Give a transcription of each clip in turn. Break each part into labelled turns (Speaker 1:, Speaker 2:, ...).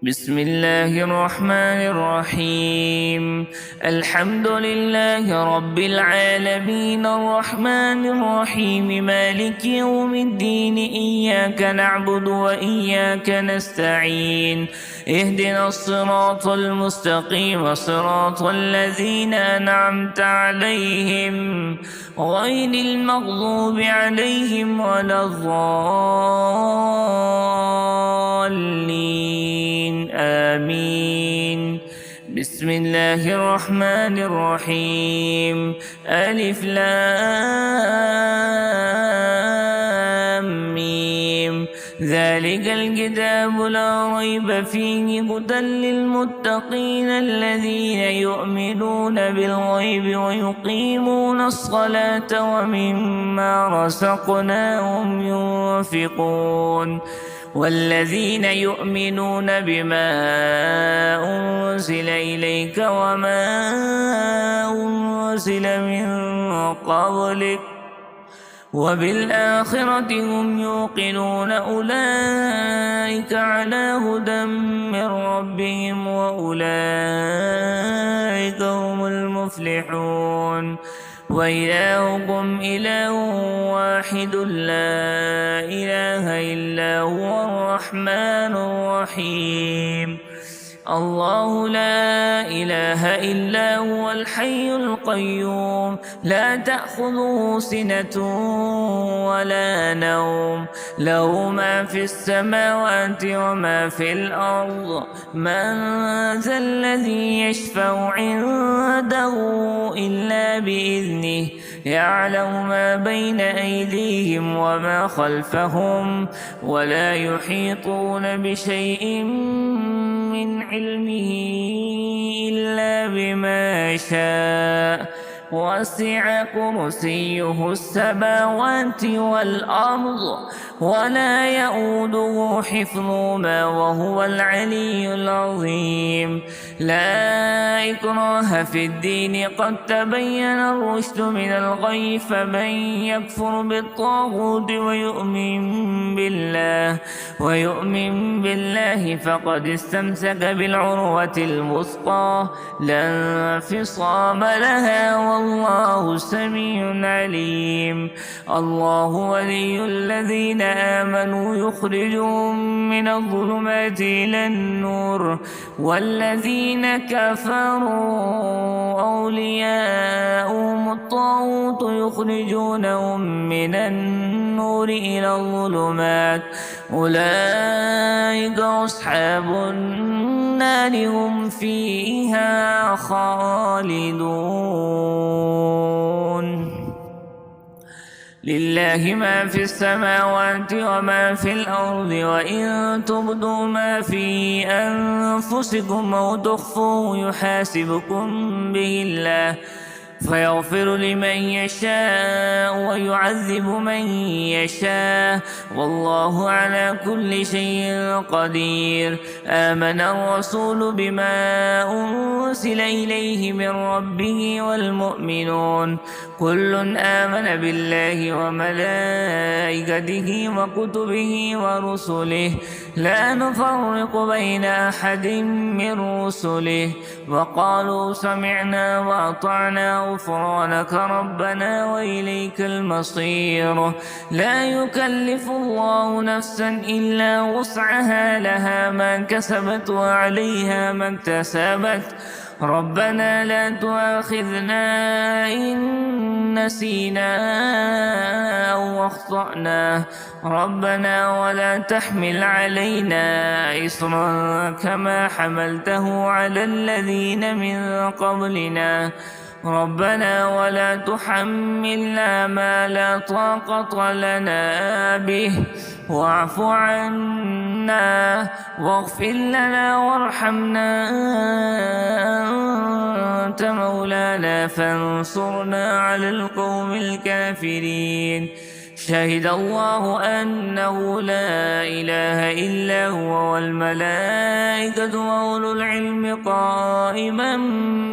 Speaker 1: بسم الله الرحمن الرحيم. الحمد لله رب العالمين الرحمن الرحيم مالك يوم الدين إياك نعبد وإياك نستعين اهدنا الصراط المستقيم صراط الذين أنعمت عليهم غير المغضوب عليهم ولا الضالين آمين. بسم الله الرحمن الرحيم. ألف لام ميم. ذلك الكتاب لا ريب فيه هدى للمتقين الذين يؤمنون بالغيب ويقيمون الصلاة ومما رزقناهم ينفقون والذين يؤمنون بما أنزل إليك وما أنزل من قبلك وبالآخرة هم يوقنون أولئك على هدى من ربهم وأولئك هم المفلحون. وإلهكم إله واحد لا إله إلا هو الرحمن الرحيم. الله لا إله إلا هو الحي القيوم لا تأخذه سنة ولا نوم له ما في السماوات وما في الأرض. من ذا الذي يشفع عنده إلا بإذنه يعلم ما بين أيديهم وما خلفهم ولا يحيطون بشيء من علمه إلا بما شاء وسع كرسيه السماوات والأرض ولا يؤوده حفظهما وهو العلي العظيم. لا إكراه في الدين قد تبين الرشد من الغي فمن يكفر بالطاغوت ويؤمن بالله فقد استمسك بالعروة الوثقى لا انفصام لها والله سميع عليم. الله ولي الذين آمنوا يخرجهم من الظلمات إلى النور والذين كفروا أولياؤهم الطاغوت يخرجونهم من النور إلى الظلمات أولئك أصحاب النار هم فيها خالدون. لله ما في السماوات وما في الأرض وإن تبدوا ما في أنفسكم أو تخفوه يحاسبكم به الله فيغفر لمن يشاء ويعذب من يشاء والله على كل شيء قدير. آمن الرسول بما أنزل إليه من ربه والمؤمنون كل آمن بالله وملائكته وكتبه ورسله لا نفرق بين أحد من رسله وقالوا سمعنا وأطعنا غفرانك ربنا وإليك المصير. لا يكلف الله نفسا إلا وسعها لها ما كسبت وعليها ما اكتسبت ربنا لا تؤاخذنا إن نسينا أو أخطأنا ربنا ولا تحمل علينا إصرا كما حملته على الذين من قبلنا ربنا ولا تحملنا ما لا طاقة لنا به واعف عنا واغفر لنا وارحمنا أنت مولانا فانصرنا على القوم الكافرين. شهد الله أنه لا إله إلا هو والملائكة وأولو العلم قائما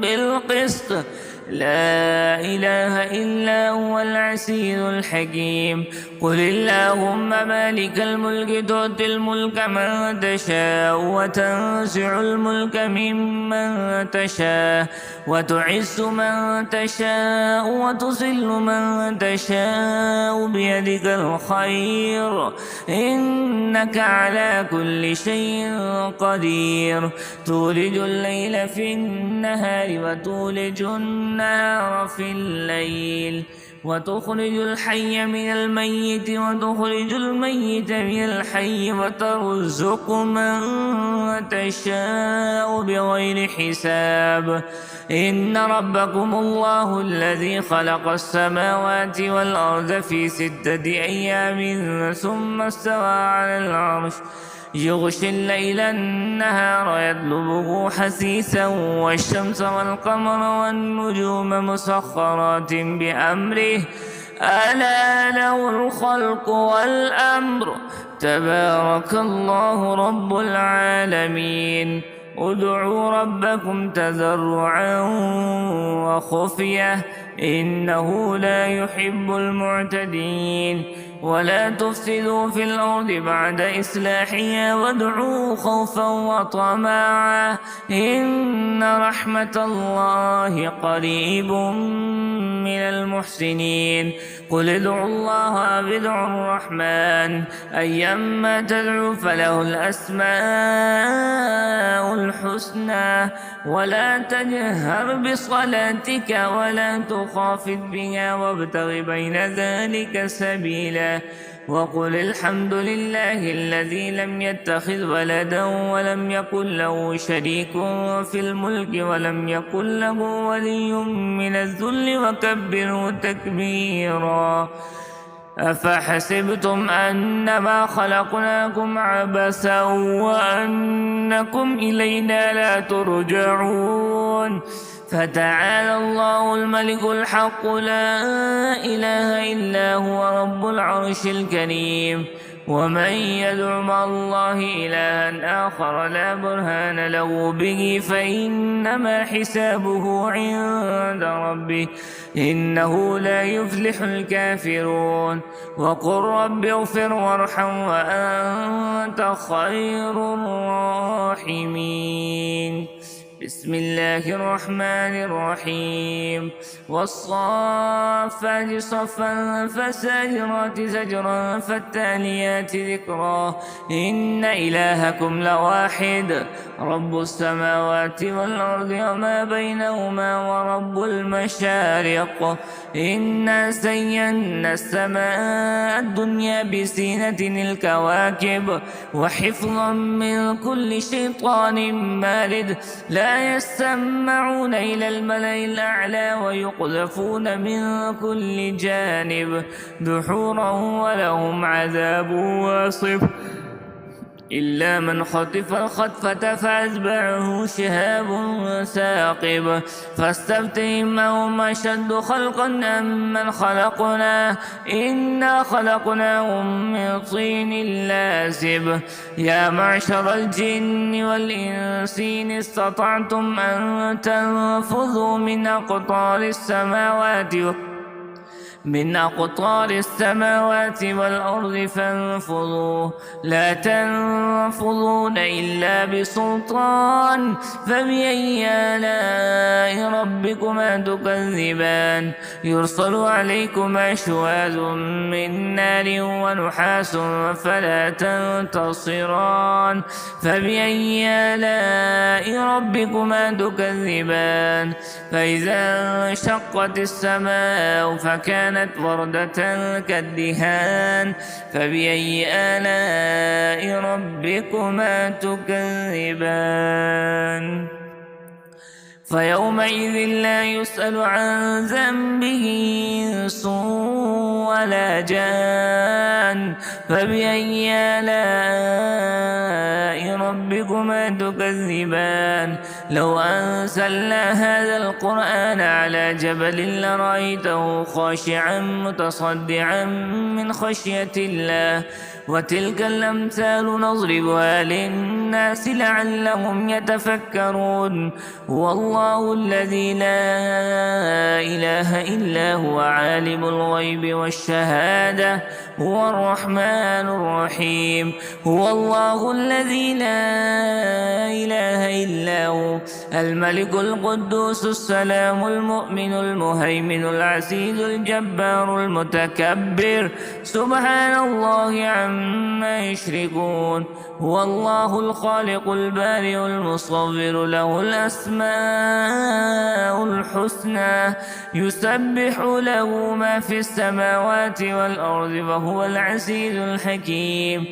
Speaker 1: بالقسط لا إله إلا هو العزيز الحكيم. قل اللهم مالك الملك تؤتي الملك من تشاء وتنزع الملك ممن تشاء وتعز من تشاء وتذل من تشاء بيدك الخير إنك على كل شيء قدير. تولج الليل في النهار وتولج النهار في الليل وتخرج الحي من الميت وتخرج الميت من الحي وترزق من تشاء بغير حساب. إن ربكم الله الذي خلق السماوات والأرض في 6 أيام ثم استوى على العرش يغشي الليل النهار يطلبه حثيثا والشمس والقمر والنجوم مسخرات بأمره ألا له الخلق والأمر تبارك الله رب العالمين. ادعوا ربكم تضرعا وخفية إنه لا يحب المعتدين. ولا تفسدوا في الأرض بعد إصلاحها وادعوه خوفا وطمعا إن رحمة الله قريب من المحسنين. قل ادعوا الله أو ادعوا الرحمن أيما تدعوا فله الأسماء الحسنى ولا تجهر بصلاتك ولا تخافت بها وابتغ بين ذلك سبيلا. وقل الحمد لله الذي لم يتخذ ولدا ولم يكن له شريك في الملك ولم يكن له ولي من الذل وكبره تكبيرا. أفحسبتم أنما خلقناكم عبثا وأنكم إلينا لا ترجعون. فتعالى الله الملك الحق لا إله إلا هو رب العرش الكريم. ومن يدع مع الله إلها آخر لا برهان له به فإنما حسابه عند ربه إنه لا يفلح الكافرون. وقل رب اغفر وارحم وأنت خير الراحمين. بسم الله الرحمن الرحيم. والصافات صفا فالزاجرات زجرا فالتاليات ذكرا إن إلهكم لواحد رب السماوات والأرض وما بينهما ورب المشارق. إنا زينا السماء الدنيا بزينة الكواكب وحفظا من كل شيطان مارد لا يستمعون إلى الملأ الأعلى ويقذفون من كل جانب دحورا ولهم عذاب واصب إلا من خطف الخطفة فأتبعه شهاب ثاقب. فاستفتهم أهم أشد خلقا أم من خلقنا إنا خلقناهم من طين لازب. يا معشر الجن والإنس إن استطعتم أن تنفذوا من أقطار السماوات والأرض فانفذوا لا تنفذون إلا بسلطان. فبأي آلاء ربكما تكذبان. يرسل عليكما شواذ من نار ونحاس فلا تنتصران. فبأي آلاء ربكما تكذبان. فإذا انشقت السماء فكانت وردة كالدهان. فبأي آلاء ربكما تكذبان. فيومئذ لا يسأل عن ذنبه إنس ولا جان. فبأي آلاء ربكما تكذبان. لو أنزلنا هذا القرآن على جبل لرأيته خاشعا متصدعا من خشية الله وتلك الأمثال نضربها للناس لعلهم يتفكرون. هو الله الذي لا إله إلا هو عالم الغيب والشهادة هو الرحمن الرحيم. هو الله الذي لا إله إلا هو الملك القدوس السلام المؤمن المهيمن العزيز الجبار المتكبر سبحان الله عما يشركون. هو الله الخالق البارئ المصور له الأسماء الحسنى يسبح له ما في السماوات والأرض وهو العزيز الحكيم.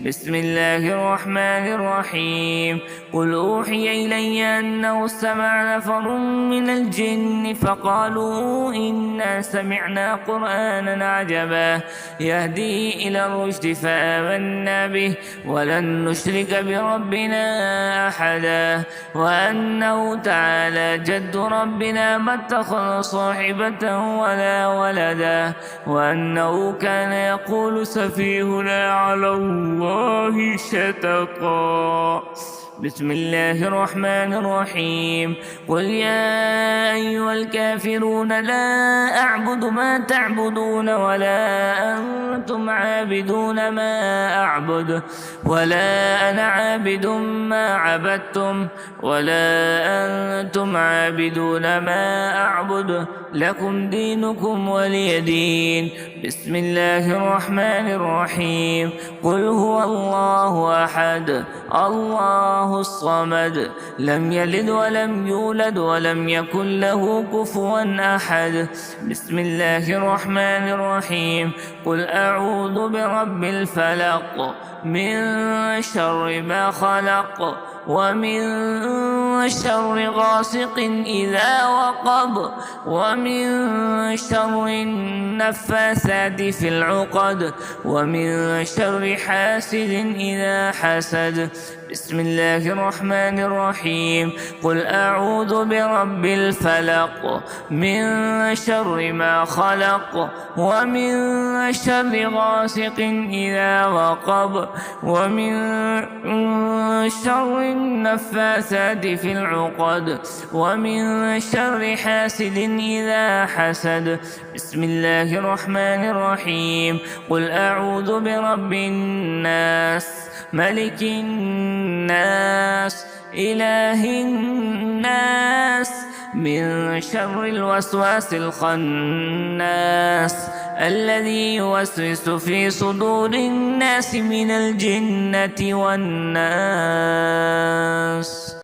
Speaker 1: بسم الله الرحمن الرحيم. قل أوحي إلي أنه استمع نفر من الجن فقالوا إنا سمعنا قرآنا عجبا يهدي إلى الرشد فآمنا به ولن نشرك بربنا أحدا وأنه تعالى جد ربنا ما اتخذ صاحبة ولا ولدا وأنه كان يقول سفيهنا على الله شططا. بسم الله الرحمن الرحيم. قل يا أيها الكافرون لا أعبد ما تعبدون ولا أنتم عابدون ما أعبد ولا أنا عابد ما عبدتم ولا أنتم عابدون ما أعبد لكم دينكم ولي دين. بسم الله الرحمن الرحيم. قل هو الله أحد الله الصمد لم يلد ولم يولد ولم يكن له كفوا أحد. بسم الله الرحمن الرحيم. قل أعوذ برب الفلق من شر ما خلق ومن شر غاسق إذا وقب ومن شر النفاثات في العقد ومن شر حاسد إذا حسد. بسم الله الرحمن الرحيم. قل أعوذ برب الفلق من شر ما خلق ومن شر غاسق إذا وقب ومن شر النفاثات في العقد ومن شر حاسد إذا حسد. بسم الله الرحمن الرحيم. قل أعوذ برب الناس ملك الناس إله الناس من شر الوسواس الخناس الذي يوسوس في صدور الناس من الجنة والناس.